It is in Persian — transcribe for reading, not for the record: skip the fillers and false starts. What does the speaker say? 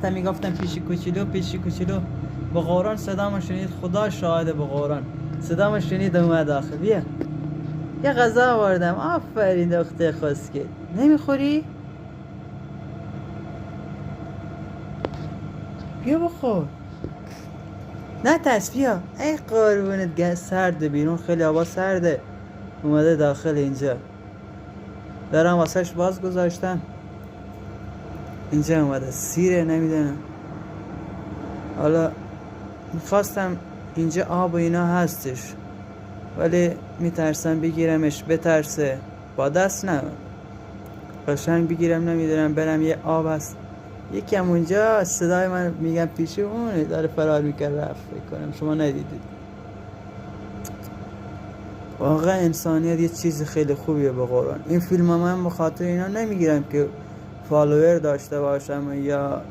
تا میگفتم پیشی کوچولو به قرآن صدامو شنید، خدا شاهده به قرآن صدامو شنید اومد داخل. بیا یه غذا آوردم. آفرین دختر خسکه. نمیخوری؟ بیا بخور. نه ترس بیا. ای قربونت سرده بیرون، خیلی هوا سرده. اومده داخل اینجا، دارم واسهش باز گذاشتم. اینجا اومده سیره نمیدونم. حالا میخواستم اینجا آب و اینا هستش ولی میترسم بگیرمش بترسه. با دست نه قشنگ بگیرم نمیدونم برم. یه آب هست یکم اونجا، صدای من میگم پیش اون داره فرار میکرد رفت. فکر کنم شما ندیدید. واقعا انسانیت یه چیز خیلی خوبیه به قرآن. این فیلم من به خاطر اینا نمیگیرم که فالوور داشته باشم یا